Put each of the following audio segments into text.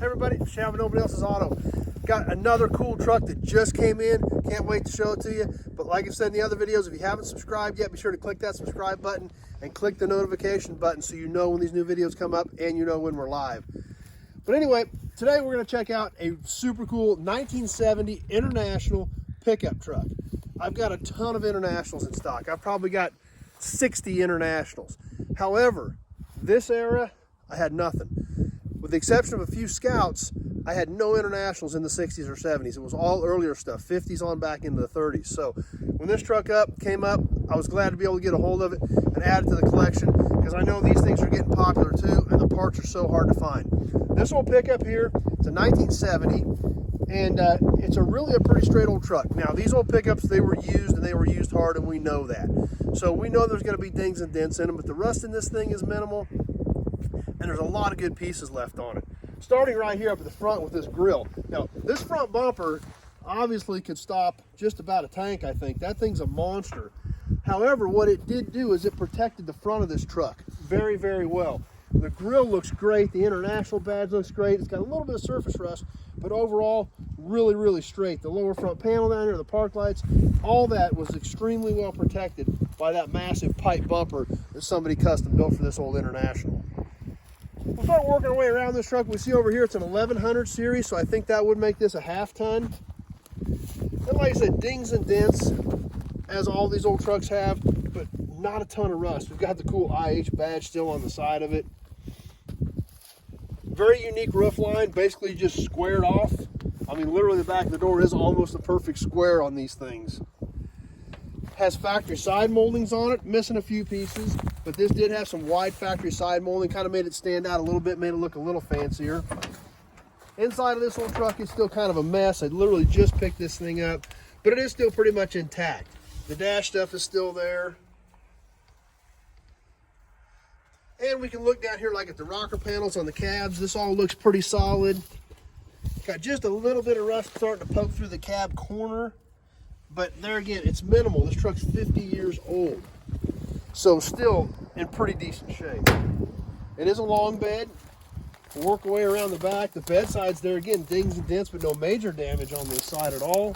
Hey everybody, Shaving Nobody Else's Auto. Got another cool truck that just came in. Can't wait to show it to you. But like I said in the other videos, if you haven't subscribed yet, be sure to click that subscribe button and click the notification button so you know when these new videos come up and you know when we're live. But anyway, today we're going to check out a super cool 1970 International pickup truck. I've got a ton of Internationals in stock. I've probably got 60 Internationals. However, this era, I had nothing. With the exception of a few Scouts, I had no Internationals in the 60s or 70s. It was all earlier stuff, 50s on back into the 30s. So when this truck came up, I was glad to be able to get a hold of it and add it to the collection because I know these things are getting popular too and the parts are so hard to find. This old pickup here, it's a 1970 and it's a pretty straight old truck. Now these old pickups, they were used and they were used hard and we know that. So we know there's going to be dings and dents in them, but the rust in this thing is minimal. And there's a lot of good pieces left on it. Starting right here up at the front with this grill. Now, this front bumper obviously could stop just about a tank, I think. That thing's a monster. However, what it did do is it protected the front of this truck very, very well. The grill looks great. The International badge looks great. It's got a little bit of surface rust, but overall, really, really straight. The lower front panel down here, the park lights, all that was extremely well protected by that massive pipe bumper that somebody custom built for this old International. We'll start working our way around this truck. We see over here it's an 1100 series, so I think that would make this a half ton. And like I said, dings and dents, as all these old trucks have, but not a ton of rust. We've got the cool IH badge still on the side of it. Very unique roof line, basically just squared off. I mean, literally the back of the door is almost a perfect square on these things. Has factory side moldings on it, missing a few pieces, but this did have some wide factory side molding, kind of made it stand out a little bit, made it look a little fancier. Inside of this old truck is still kind of a mess. I literally just picked this thing up, but it is still pretty much intact. The dash stuff is still there. And we can look down here like at the rocker panels on the cabs. This all looks pretty solid. Got just a little bit of rust starting to poke through the cab corner. But there again, it's minimal. This truck's 50 years old. So still in pretty decent shape. It is a long bed. We'll work our way around the back. The bed side's there again, dings and dents, but no major damage on this side at all.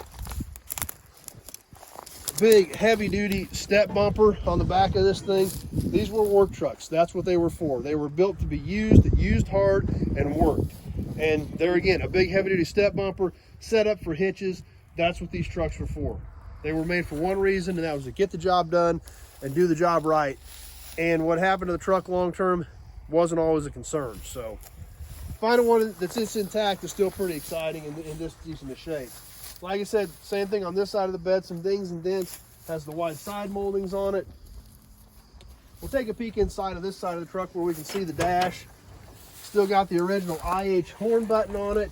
Big heavy duty step bumper on the back of this thing. These were work trucks. That's what they were for. They were built to be used hard and worked. And there again, a big heavy duty step bumper set up for hitches. That's what these trucks were for. They were made for one reason, and that was to get the job done and do the job right. And what happened to the truck long term wasn't always a concern. So finding one that's intact is still pretty exciting and in this decent of shape. Like I said, same thing on this side of the bed, some dings and dents, has the wide side moldings on it. We'll take a peek inside of this side of the truck where we can see the dash. Still got the original IH horn button on it.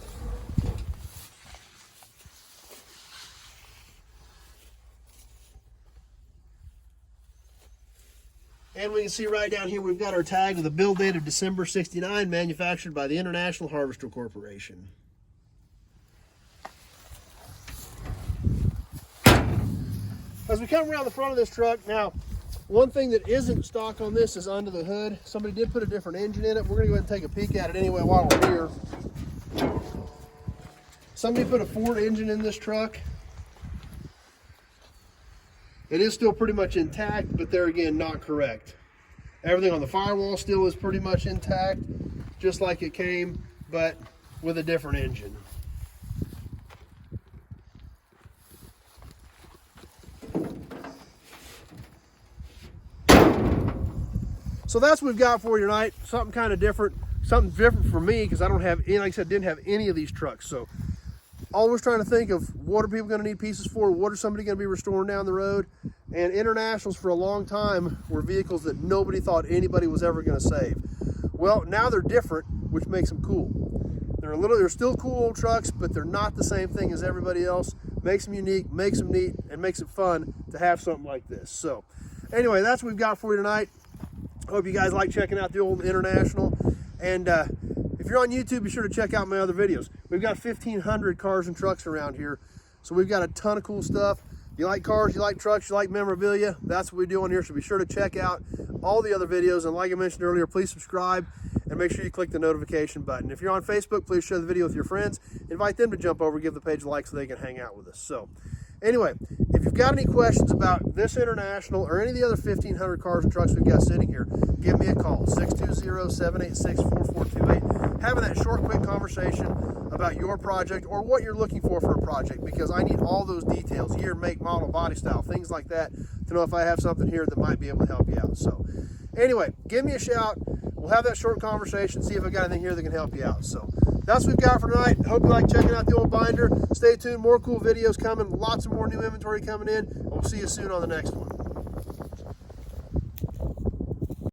And we can see right down here, we've got our tag with a build date of December 69, manufactured by the International Harvester Corporation. As we come around the front of this truck, now, one thing that isn't stock on this is under the hood. Somebody did put a different engine in it. We're gonna go ahead and take a peek at it anyway while we're here. Somebody put a Ford engine in this truck. It is still pretty much intact, but there again, not correct. Everything on the firewall still is pretty much intact, just like it came, but with a different engine. So that's what we've got for you tonight. Something kind of different, something different for me because I don't have any, like I said, didn't have any of these trucks. So always trying to think of what are people going to need pieces for, what are somebody going to be restoring down the road. And Internationals for a long time were vehicles that nobody thought anybody was ever going to save. Well, now they're different, which makes them cool. They're still cool old trucks, but they're not the same thing as everybody else. Makes them unique, makes them neat, and makes it fun to have something like this. So anyway, that's what we've got for you tonight. Hope you guys like checking out the old International. And if you're on YouTube, be sure to check out my other videos. We've got 1,500 cars and trucks around here. So we've got a ton of cool stuff. You like cars, you like trucks, you like memorabilia, that's what we do on here. So be sure to check out all the other videos. And like I mentioned earlier, please subscribe and make sure you click the notification button. If you're on Facebook, please share the video with your friends. Invite them to jump over, give the page a like so they can hang out with us. So anyway, if you've got any questions about this International or any of the other 1,500 cars and trucks we've got sitting here, give me a call, 620-786-4428. Having that short, quick conversation about your project or what you're looking for a project, because I need all those details, year, make, model, body style, things like that, to know if I have something here that might be able to help you out. So anyway, give me a shout. We'll have that short conversation, see if I got anything here that can help you out. So that's what we've got for tonight. Hope you like checking out the old binder. Stay tuned, more cool videos coming, lots of more new inventory coming in, and we'll see you soon on the next one.